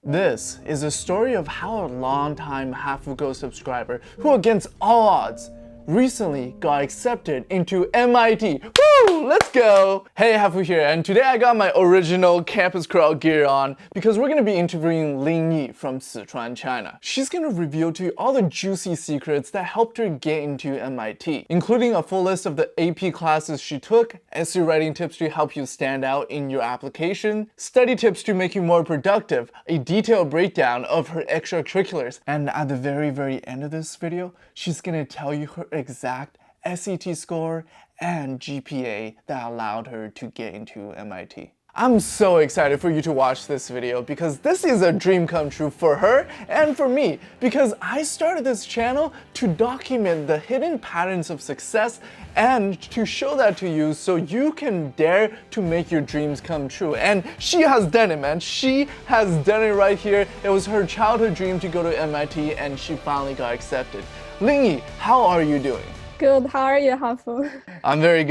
This is a story of how a longtime Hafu subscriber, who against all odds, recently got accepted into MIT. Woo! Let's go! Hey, Hafu here, and today I got my original campus crowd gear on because we're gonna be interviewing Lingyi from Sichuan, China. She's gonna reveal to you all the juicy secrets that helped her get into MIT, including a full list of the AP classes she took, essay writing tips to help you stand out in your application, study tips to make you more productive, a detailed breakdown of her extracurriculars, and at the very end of this video, she's gonna tell you her exact SAT score and GPA that allowed her to get into MIT. I'm so excited for you to watch this video because this is a dream come true for her and for me, because I started this channel to document the hidden patterns of success and to show that to you so you can dare to make your dreams come true. And she has done it, man. She has done it right here. It was her childhood dream to go to MIT and she finally got accepted. Lingyi, how are you doing? Good. How are you, Hafu? I'm very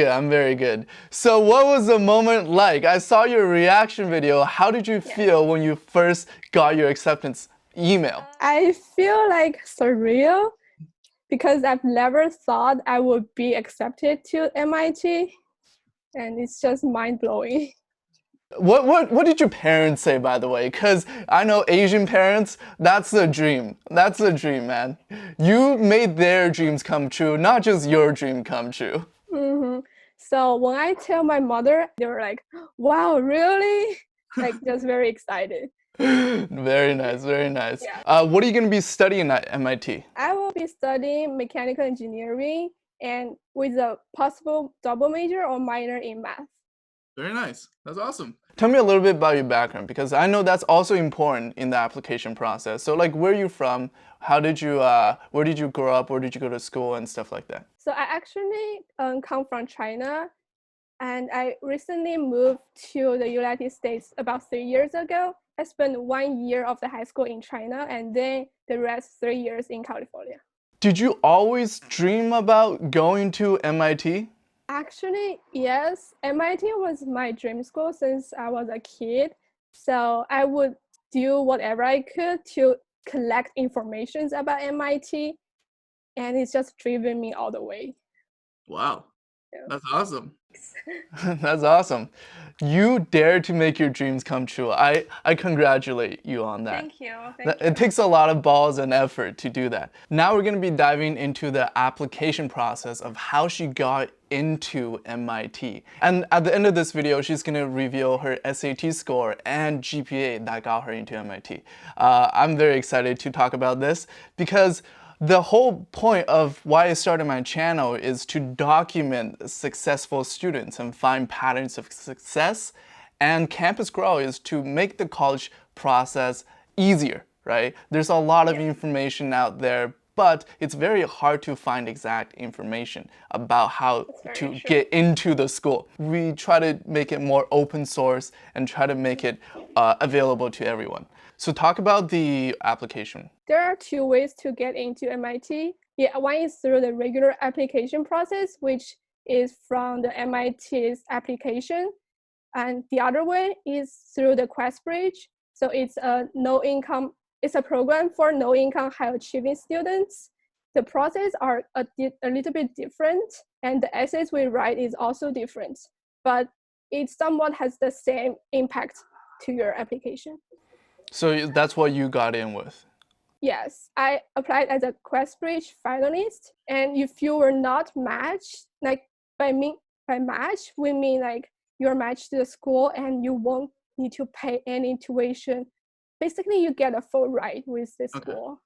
good. So what was the moment like? I saw your reaction video. How did you feel when you first got your acceptance email? I feel like surreal because I've never thought I would be accepted to MIT, and it's just mind-blowing. What did your parents say, by the way? Because I know Asian parents, that's the dream. That's the dream, man. You made their dreams come true, not just your dream come true. So when I tell my mother, they were like, wow, really? Like, just very excited. Very nice. Yeah. What are you going to be studying at MIT? I will be studying mechanical engineering and with a possible double major or minor in math. Very nice. That's awesome. Tell me a little bit about your background, because I know that's also important in the application process. So like, where are you from? Where did you grow up? Where did you go to school and stuff like that? So I actually come from China, and I recently moved to the United States about 3 years ago. I spent 1 year of the high school in China and then the rest 3 years in California. Did you always dream about going to MIT? Actually, yes. MIT was my dream school since I was a kid. So I would do whatever I could to collect information about MIT. And it's just driven me all the way. Wow. Yeah. That's awesome. That's awesome. You dare to make your dreams come true. I congratulate you on that. Thank you. It takes a lot of balls and effort to do that. Now we're going to be diving into the application process of how she got into MIT. And at the end of this video, she's going to reveal her SAT score and GPA that got her into MIT. I'm very excited to talk about this because the whole point of why I started my channel is to document successful students and find patterns of success. And Campus Grow is to make the college process easier, right? There's a lot of information out there, but it's very hard to find exact information about how to get into the school. We try to make it more open source and try to make it available to everyone. So talk about the application. There are two ways to get into MIT. Yeah, one is through the regular application process, which is from the MIT's application. And the other way is through the QuestBridge. So it's a program for no-income, high-achieving students. The process are a little bit different, and the essays we write is also different, but it somewhat has the same impact to your application. So that's what you got in with? Yes, I applied as a QuestBridge finalist, and if you were not matched, like by match, we mean like you're matched to the school and you won't need to pay any tuition. Basically, you get a full ride with the school.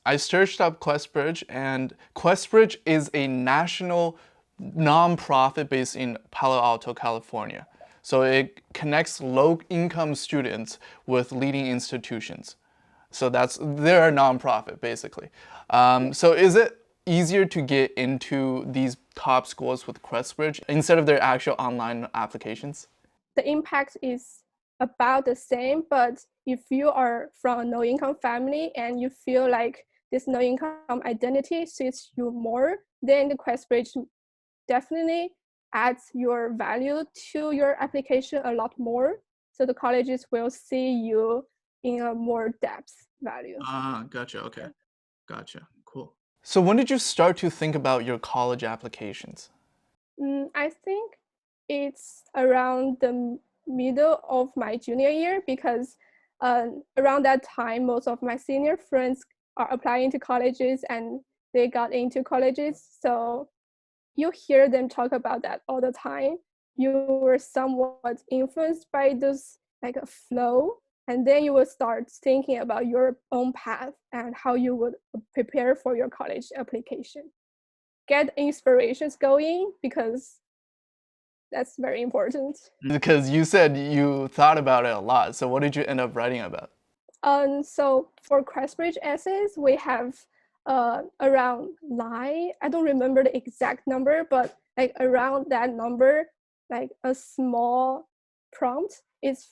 I searched up QuestBridge, and QuestBridge is a national nonprofit based in Palo Alto, California. So it connects low-income students with leading institutions. So they're a nonprofit, basically. So is it easier to get into these top schools with QuestBridge instead of their actual online applications? The impact is about the same, but if you are from a no-income family and you feel like this no-income identity suits you more, then the QuestBridge definitely adds your value to your application a lot more. So the colleges will see you in a more depth value. Ah, gotcha. Okay. Gotcha. Cool. So when did you start to think about your college applications? I think it's around the middle of my junior year because around that time, most of my senior friends are applying to colleges and they got into colleges. So you hear them talk about that all the time. You were somewhat influenced by those like a flow, and then you will start thinking about your own path and how you would prepare for your college application. Get inspirations going because that's very important. Because you said you thought about it a lot. So what did you end up writing about? So for Crestbridge essays, we have around 9. I don't remember the exact number, but like around that number, like a small prompt is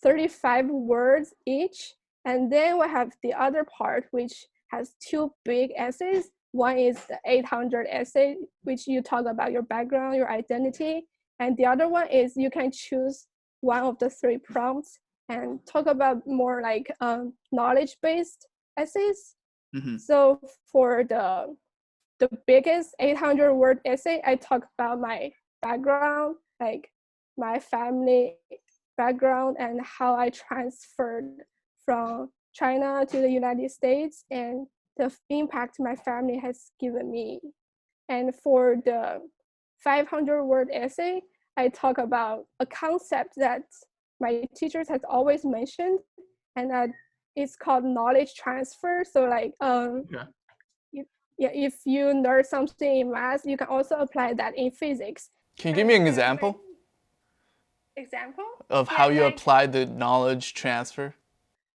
35 words each. And then we have the other part, which has 2 big essays. One is the 800 essay, which you talk about your background, your identity. And the other one is you can choose one of the 3 prompts and talk about more like knowledge-based essays. Mm-hmm. So for the biggest 800-word essay, I talk about my background, like my family background and how I transferred from China to the United States and the impact my family has given me. And for the 500-word essay, I talk about a concept that my teachers has always mentioned, and that it's called knowledge transfer. So like if you learn something in math, you can also apply that in physics. Can you give me an example of how you applied the knowledge transfer?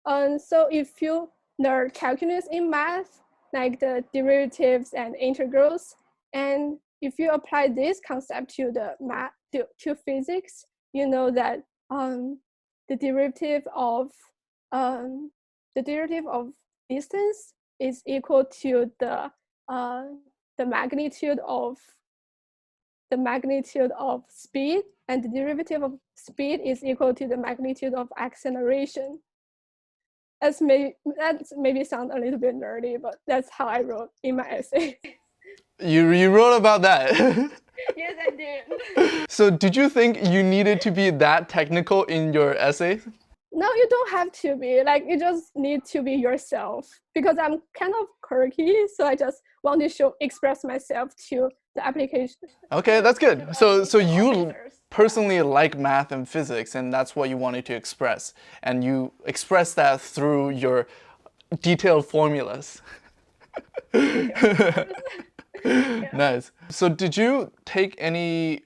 So if you learn calculus in math, like the derivatives and integrals, and if you apply this concept to the math to physics, you know that the derivative of distance is equal to the magnitude of speed, and the derivative of speed is equal to the magnitude of acceleration. That maybe sound a little bit nerdy, but that's how I wrote in my essay. You wrote about that. Yes, I did. So did you think you needed to be that technical in your essay? No, you don't have to be. Like, you just need to be yourself. Because I'm kind of quirky, so I just want to express myself to the application. Okay, that's good. So you personally like math and physics, and that's what you wanted to express. And you express that through your detailed formulas. Yeah. Nice. So did you take any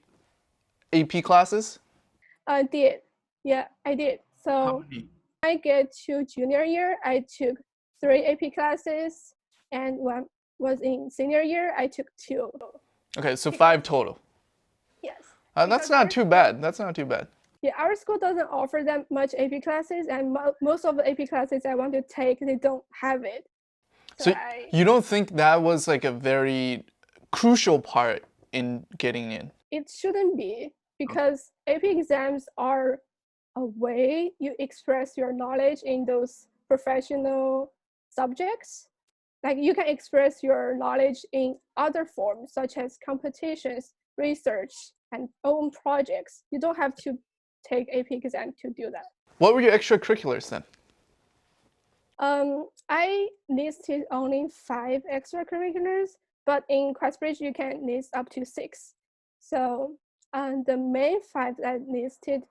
AP classes? I did. Yeah, I did. So I get to junior year, I took 3 AP classes, and when was in senior year, I took 2. Okay, so 5 total. Yes. That's not too bad. That's not too bad. Yeah, our school doesn't offer that much AP classes, and most of the AP classes I want to take, they don't have it. So you don't think that was like a very crucial part in getting in? It shouldn't be, because AP exams are a way you express your knowledge in those professional subjects. Like, you can express your knowledge in other forms, such as competitions, research, and own projects. You don't have to take AP exam to do that. What were your extracurriculars then? I listed only 5 extracurriculars, but in Questbridge you can list up to 6. So the main 5 that I listed,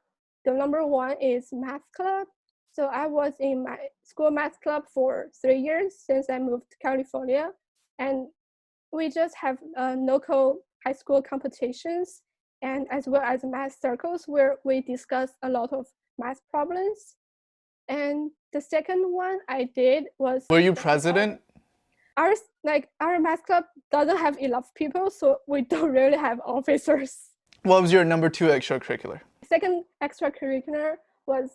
the number 1 is math club. So I was in my school math club for 3 years since I moved to California, and we just have local high school competitions and as well as math circles where we discuss a lot of math problems. And the second one I did was... Were you president? Our math club doesn't have enough people, so we don't really have officers. What was your number 2 extracurricular? Second extracurricular was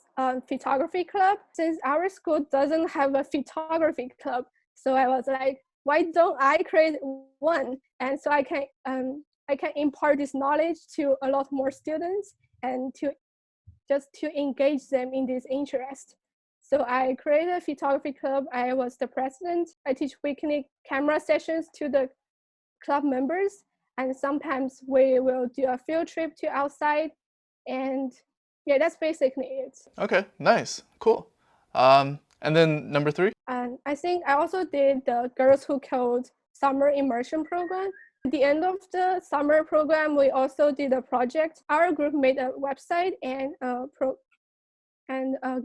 photography club. Since our school doesn't have a photography club, so I was like, why don't I create one? And so I can impart this knowledge to a lot more students and to engage them in this interest. So I created a photography club. I was the president. I teach weekly camera sessions to the club members, and sometimes we will do a field trip to outside, and yeah, that's basically it. Okay, nice, cool. And then number 3? And I think I also did the Girls Who Code summer immersion program. At the end of the summer program, we also did a project. Our group made a website and a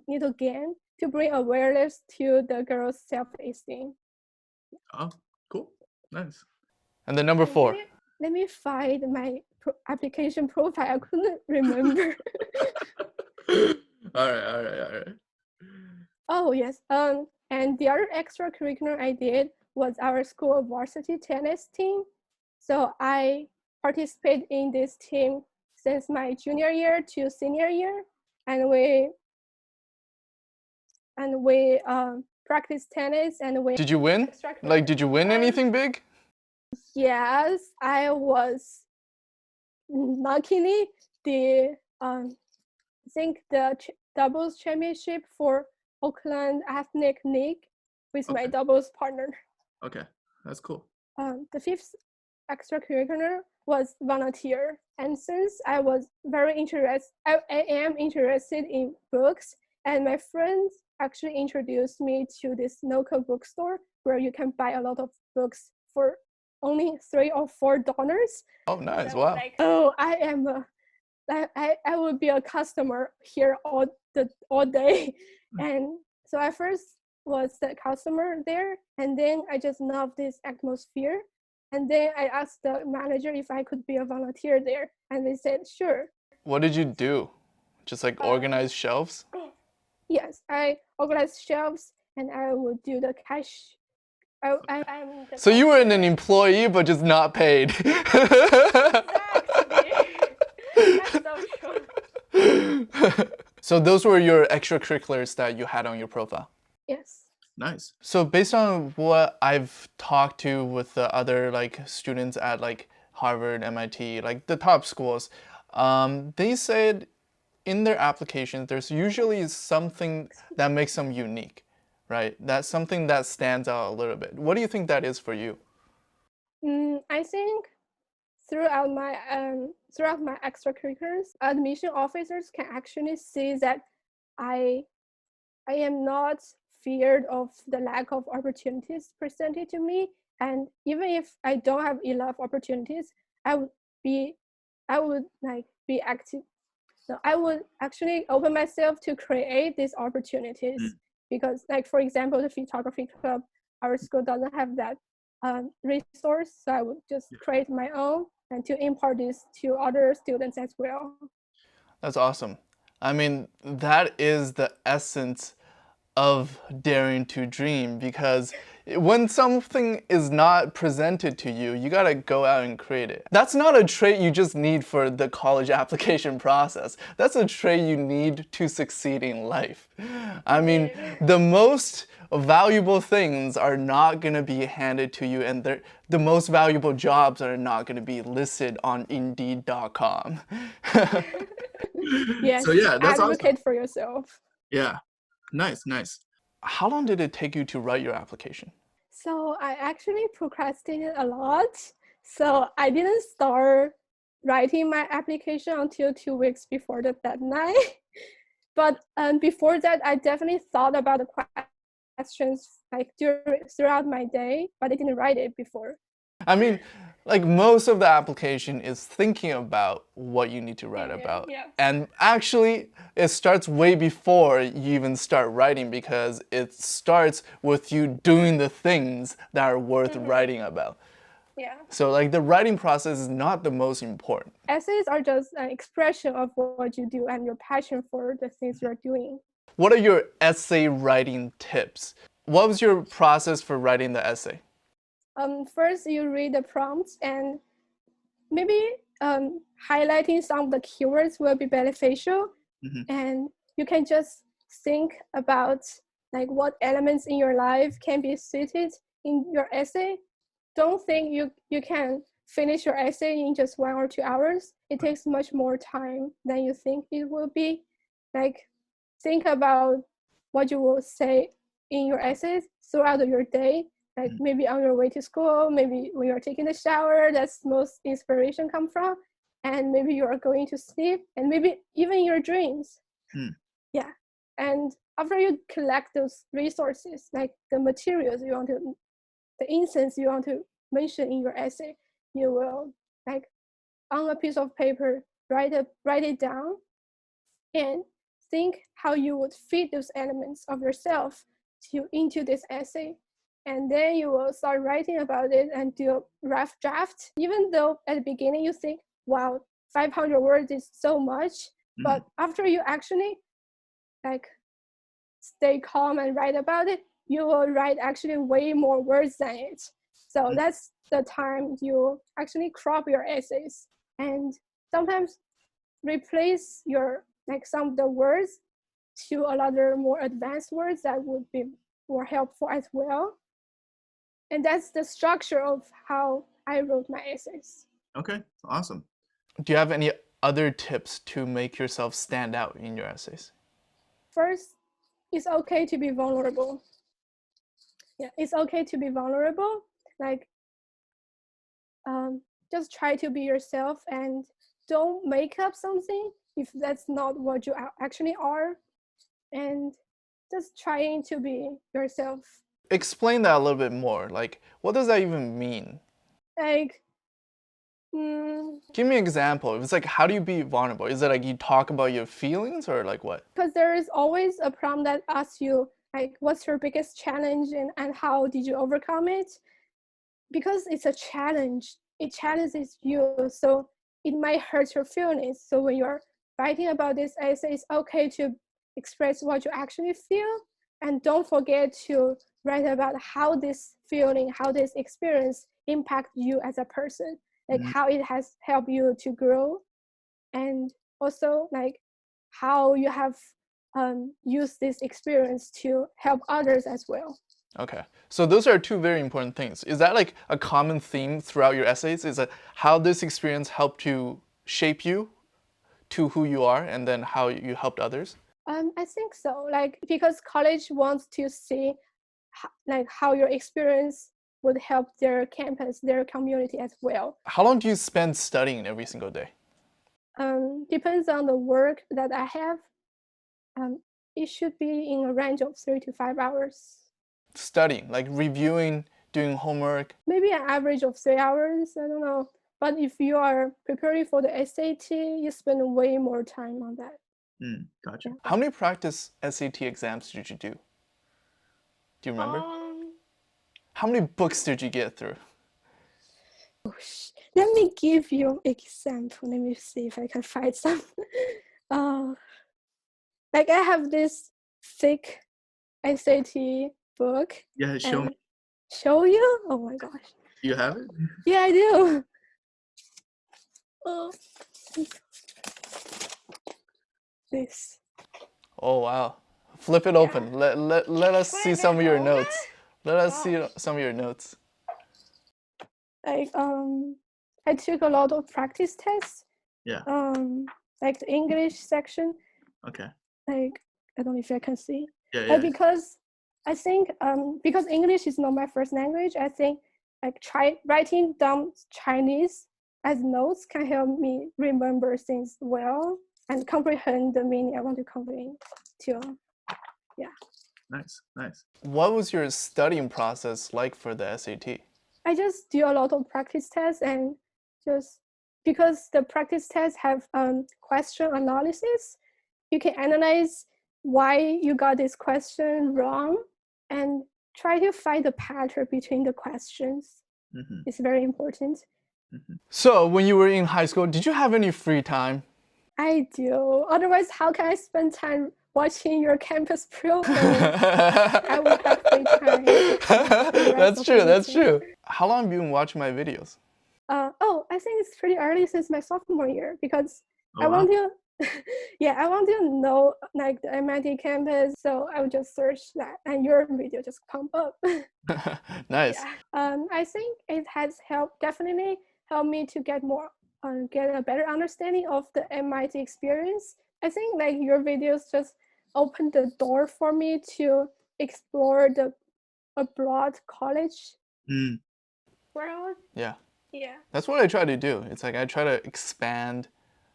little game to bring awareness to the girls' self-esteem. Oh, cool, nice. And then number 4. Let me find my application profile. I couldn't remember. All right. Oh yes. And the other extracurricular I did was our school varsity tennis team. So I participated in this team since my junior year to senior year, and we practice tennis and we. Did you win? Like, did you win anything big? Yes, I was. Luckily, I think the doubles championship for Oakland Ethnic League with my doubles partner. Okay, that's cool. The 5th extracurricular was volunteer, and since I was very interested, I am interested in books, and my friends actually introduced me to this local bookstore where you can buy a lot of books for only $3 or $4. Oh, nice! So wow. Like, oh, I would be a customer here all day, and so I first was the customer there, and then I just loved this atmosphere, and then I asked the manager if I could be a volunteer there, and they said sure. What did you do? Just like organize shelves? Yes, I organized shelves, and I would do the cash. So you were an employee, but just not paid. That's so true. So those were your extracurriculars that you had on your profile? Yes. Nice. So based on what I've talked to with the other like students at like Harvard, MIT, like the top schools, they said in their applications, there's usually something that makes them unique, right? That's something that stands out a little bit. What do you think that is for you? I think throughout my extracurriculars, admission officers can actually see that I am not feared of the lack of opportunities presented to me, and even if I don't have enough opportunities, I would be active. So I would actually open myself to create these opportunities because, like for example, the photography club, our school doesn't have that resource, so I would just create my own and to impart this to other students as well. That's awesome. I mean, that is the essence of daring to dream, because when something is not presented to you, you gotta go out and create it. That's not a trait you just need for the college application process. That's a trait you need to succeed in life. I mean, the most valuable things are not gonna be handed to you, and the most valuable jobs are not gonna be listed on Indeed.com. Yes, so yeah, that's advocate awesome. for yourself. Yeah. Nice. How long did it take you to write your application? So I actually procrastinated a lot. So I didn't start writing my application until 2 weeks before the deadline. But before that, I definitely thought about the questions like throughout my day, but I didn't write it before. I mean, like most of the application is thinking about what you need to write about. Yeah. And actually, it starts way before you even start writing, because it starts with you doing the things that are worth writing about. Yeah. So like the writing process is not the most important. Essays are just an expression of what you do and your passion for the things you're doing. What are your essay writing tips? What was your process for writing the essay? First, you read the prompts, and maybe highlighting some of the keywords will be beneficial. And you can just think about like what elements in your life can be suited in your essay. Don't think you can finish your essay in just 1 or 2 hours. It takes much more time than you think it will be. Like, think about what you will say in your essays throughout your day. Like maybe on your way to school, maybe when you're taking a shower, that's most inspiration come from. And maybe you are going to sleep, and maybe even your dreams. Yeah. And after you collect those resources, like the materials you want to, the instance you want to mention in your essay, you will like on a piece of paper, write it down and think how you would fit those elements of yourself into this essay. And then you will start writing about it and do a rough draft. Even though at the beginning you think, wow, 500 words is so much, but after you actually like stay calm and write about it, you will write actually way more words than it. So that's the time you actually crop your essays and sometimes replace your like some of the words to another more advanced words that would be more helpful as well. And that's the structure of how I wrote my essays. Okay, awesome. Do you have any other tips to make yourself stand out in your essays? First, it's okay to be vulnerable. Yeah, it's okay to be vulnerable. Like, just try to be yourself and don't make up something if that's not what you actually are. And just trying to be yourself. Explain that a little bit more. Like, what does that even mean? Like, give me an example. It's like, how do you be vulnerable? Is it like you talk about your feelings or like what? Because there is always a prompt that asks you, like, what's your biggest challenge and how did you overcome it? Because it's a challenge, it challenges you, so it might hurt your feelings. So when you're writing about this essay, it's okay to express what you actually feel, and don't forget to write about how this feeling, how this experience impact you as a person, like how it has helped you to grow, and also like how you have used this experience to help others as well. Okay, so those are two very important things. Is that like a common theme throughout your essays? Is that how this experience helped to shape you to who you are, and then how you helped others? I think so. Like, because college wants to see like how your experience would help their campus, their community as well. How long do you spend studying every single day? Depends on the work that I have. It should be in a range of 3 to 5 hours. Studying, like reviewing, doing homework? Maybe an average of 3 hours, I don't know. But if you are preparing for the SAT, you spend way more time on that. Gotcha. Yeah. How many practice SAT exams did you do? Do you remember? How many books did you get through? Let me give you an example. Let me see if I can find some. Like I have this thick SAT book. Yeah, show me. Show you? Oh my gosh. Do you have it? Yeah, I do. This. Oh wow. Flip it open. Let us see some of your notes. Let us see some of your notes. Like I took a lot of practice tests. Yeah. Like the English section. Okay. Like I don't know if I can see. Yeah. Because I think because English is not my first language, I think like writing down Chinese as notes can help me remember things well and comprehend the meaning I want to convey too. Yeah. Nice. What was your studying process like for the SAT? I just do a lot of practice tests, and just because the practice tests have question analysis, you can analyze why you got this question wrong and try to find the pattern between the questions. It's very important. So when you were in high school, did you have any free time? I do. Otherwise, how can I spend time watching your campus program? I would have free time. That's true. How long have you been watching my videos? I think it's pretty early since my sophomore year, because I want to I want to know like the MIT campus, so I would just search that and your video just come up. Nice. Yeah. I think it has definitely helped me to get a better understanding of the MIT experience. I think like your videos just opened the door for me to explore the abroad college Mm, world. Yeah. Yeah. That's what I try to do. It's like I try to expand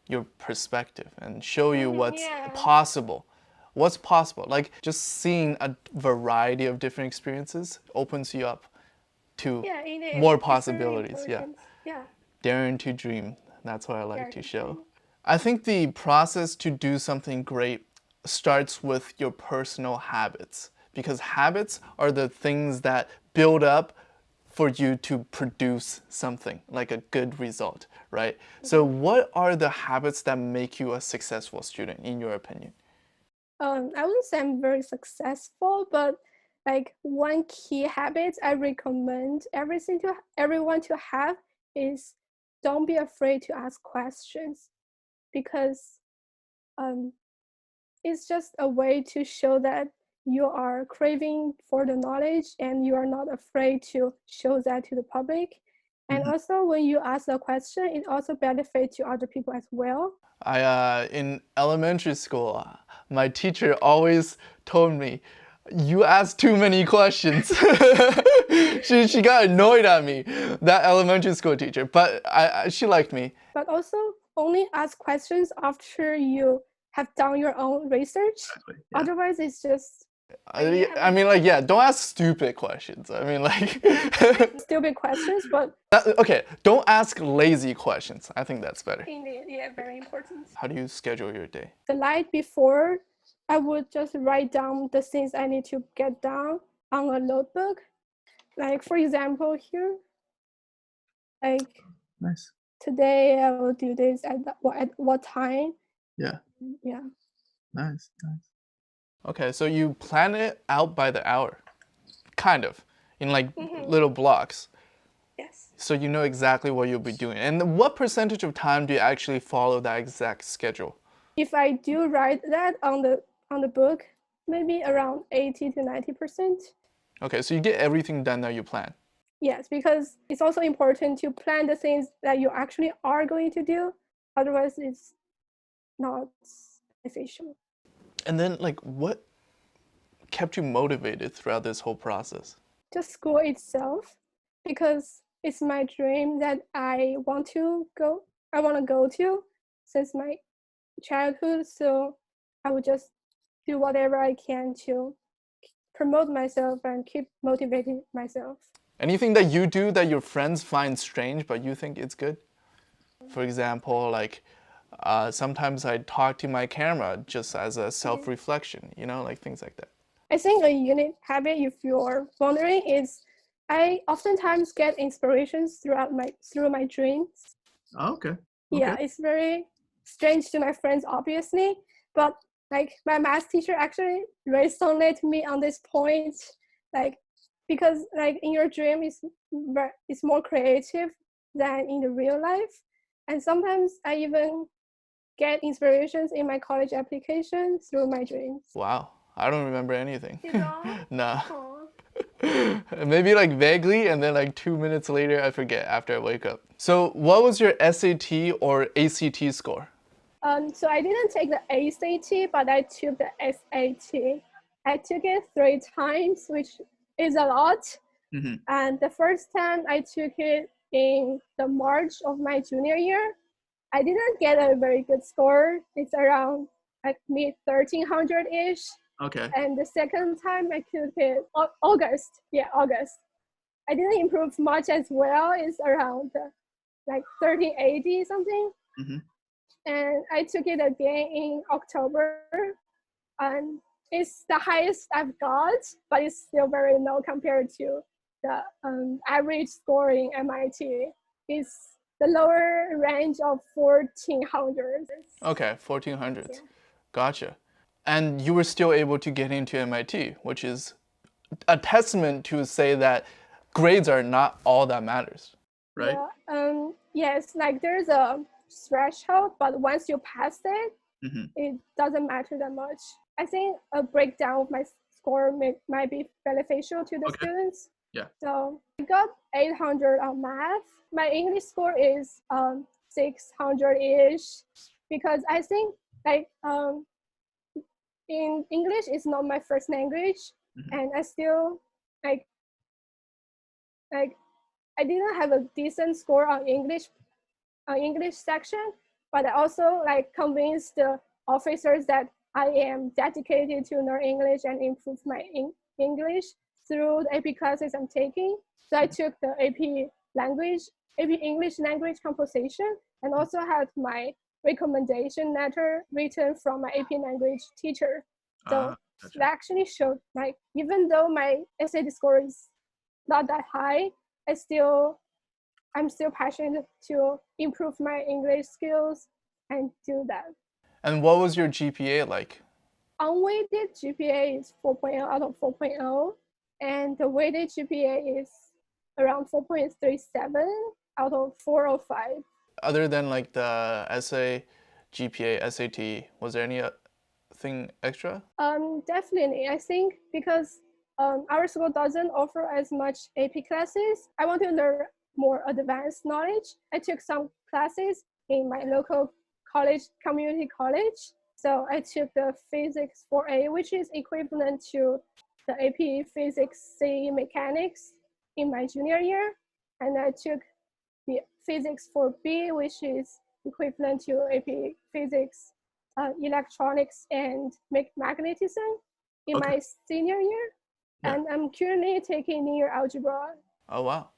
your perspective and show you what's Yeah. possible. What's possible. Like just seeing a variety of different experiences opens you up to Yeah, it is. more It's very possibilities. Yeah. important. Yeah. Daring to dream. That's what I like Daring to to show. dream. I think the process to do something great starts with your personal habits because habits are the things that build up for you to produce something like a good result, right? So what are the habits that make you a successful student in your opinion? I wouldn't say I'm very successful, but like one key habit I recommend everyone to have is don't be afraid to ask questions because um, it's just a way to show that you are craving for the knowledge and you are not afraid to show that to the public. And mhm. also when you ask a question, it also benefits to other people as well. In elementary school, my teacher always told me, "You ask too many questions." She got annoyed at me, that elementary school teacher, but she liked me. But also only ask questions after you have done your own research. Exactly. Yeah. Otherwise, it's just I mean, like, yeah, don't ask stupid questions. I mean, like, stupid questions, but okay, don't ask lazy questions. I think that's better. indeed, yeah, very important. How do you schedule your day? The night before, I would just write down the things I need to get done on a notebook. Like for example, here, like Nice. today I will do this at what time. Yeah. Yeah. Nice. Nice. Okay, so you plan it out by the hour, kind of, in like little blocks. Yes. So you know exactly what you'll be doing. And what percentage of time do you actually follow that exact schedule? If I do write that on the book, maybe around 80 to 90%. Okay, so you get everything done that you plan. Yes, because it's also important to plan the things that you actually are going to do. Otherwise, it's not beneficial. And then, like, what kept you motivated throughout this whole process? Just school itself, because it's my dream that I want to go. I want to go to since my childhood. So I would just do whatever I can to promote myself and keep motivating myself. Anything that you do that your friends find strange but you think it's good? For example, like sometimes I talk to my camera just as a self-reflection, you know, like things like that. I think a unique habit, if you're wondering, is I oftentimes get inspirations through my dreams. Oh, okay. Yeah, Okay. it's very strange to my friends, obviously, but like my math teacher actually resonated me on this point, like because like in your dream it's more creative than in the real life, and sometimes I even get inspirations in my college application through my dreams. Wow, I don't remember anything. You know? Nah. Aw. Maybe like vaguely, and then like 2 minutes later, I forget after I wake up. So, what was your SAT or ACT score? So I didn't take the ACT, but I took the SAT. I took it 3 times, which is a lot. Mm-hmm. And the first time I took it in the March of my junior year. I didn't get a very good score. It's around like mid 1300-ish. Okay. And the second time I took it August. Yeah, August. I didn't improve much as well. It's around like 1380 something. Mm-hmm. And I took it again in October, and it's the highest I've got, but it's still very low compared to the average score in MIT. It's the lower range of 1400. Okay, 1400s. Yeah. Gotcha. And you were still able to get into MIT, which is a testament to say that grades are not all that matters. Right. Yeah, yes, like there's a threshold, but once you pass it, Mm-hmm. it doesn't matter that much. I think a breakdown of my score might be beneficial to the Okay. students. Yeah. So I got 800 on math. My English score is 600-ish, because I think like in English is not my first language, and I still like I didn't have a decent score on English section, but I also like convinced the officers that I am dedicated to learn English and improve my English through the AP classes I'm taking. So I took the AP English language composition, and also had my recommendation letter written from my AP language teacher. So Gotcha. that actually showed, like, even though my SAT score is not that high, I'm still passionate to improve my English skills and do that. And what was your GPA like? Unweighted GPA is 4.0 out of 4.0, and the weighted GPA is around 4.37 out of 405. Other than like the essay, GPA, SAT, was there anything extra? Definitely. I think because our school doesn't offer as much AP classes, I want to learn more advanced knowledge. I took some classes in my local college, community college. So I took the Physics 4A, which is equivalent to the AP Physics C Mechanics in my junior year. And I took the Physics 4B, which is equivalent to AP Physics Electronics and Magnetism in my senior year. Yeah. And I'm currently taking linear algebra. Oh, wow.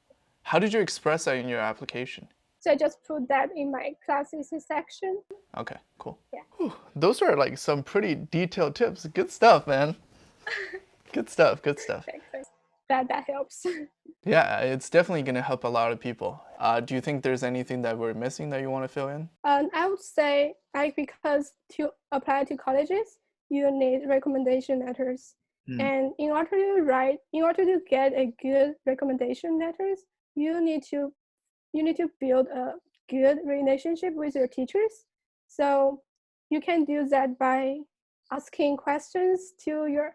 How did you express that in your application? So I just put that in my classes section. Okay, cool. Yeah. Whew, those are like some pretty detailed tips. Good stuff, man. Good stuff, good stuff. Thanks. That helps. Yeah, it's definitely going to help a lot of people. Do you think there's anything that we're missing that you want to fill in? I would say, like, because to apply to colleges, you need recommendation letters. And in order to get a good recommendation letters, you need to build a good relationship with your teachers. So you can do that by asking questions to your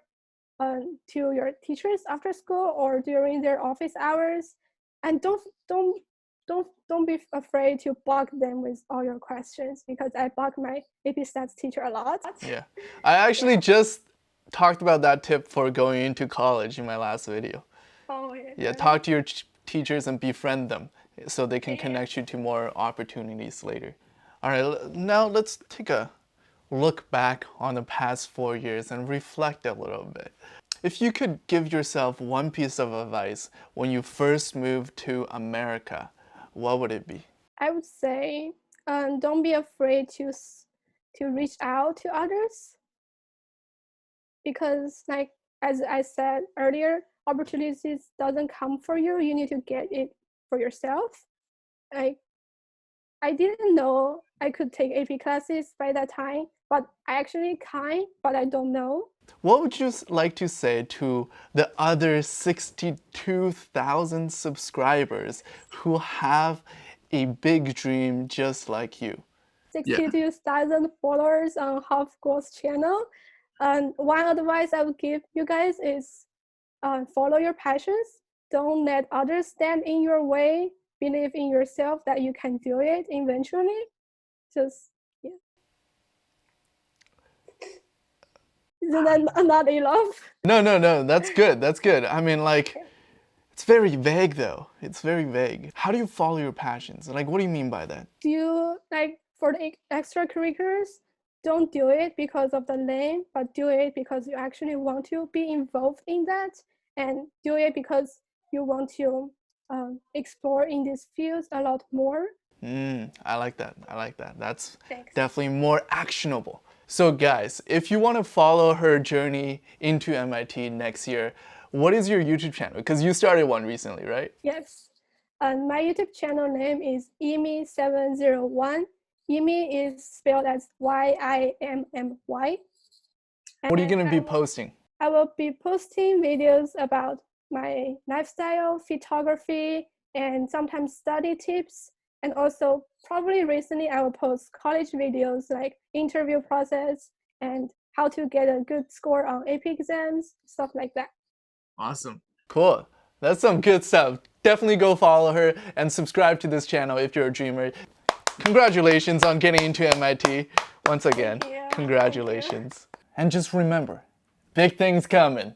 teachers after school or during their office hours, and don't be afraid to bug them with all your questions, because I bug my AP Stats teacher a lot. Yeah, I actually just talked about that tip for going into college in my last video. Oh, Yeah, talk to your teachers and befriend them so they can connect you to more opportunities later. All right, now let's take a look back on the past 4 years and reflect a little bit. If you could give yourself one piece of advice when you first moved to America, what would it be? I would say, don't be afraid to reach out to others, because, like, as I said earlier, opportunities doesn't come for you. You need to get it for yourself. Like, I didn't know I could take AP classes by that time, but I actually can, but I don't know. What would you like to say to the other 62,000 subscribers who have a big dream just like you? 62,000 followers on Hafu's channel. And one advice I would give you guys is follow your passions. Don't let others stand in your way. Believe in yourself that you can do it eventually. Just, yeah. Isn't that not enough? No, that's good, that's good. I mean, like, it's very vague though. It's very vague. How do you follow your passions? Like, what do you mean by that? Do you, like, for the extracurriculars, don't do it because of the name, but do it because you actually want to be involved in that, and do it because you want to explore in these fields a lot more. I like that. That's Thanks. definitely more actionable. So guys, if you want to follow her journey into MIT next year, what is your YouTube channel? Because you started one recently, right? Yes. And my YouTube channel name is Yimmy701. Yimmy is spelled as Y-I-M-M-Y. What are you going to be posting? I will be posting videos about my lifestyle, photography, and sometimes study tips. And also, probably recently, I will post college videos like interview process and how to get a good score on AP exams, stuff like that. Awesome. Cool. That's some good stuff. Definitely go follow her and subscribe to this channel if you're a dreamer. Congratulations on getting into MIT once again. Thank you. Congratulations. And just remember, big things coming.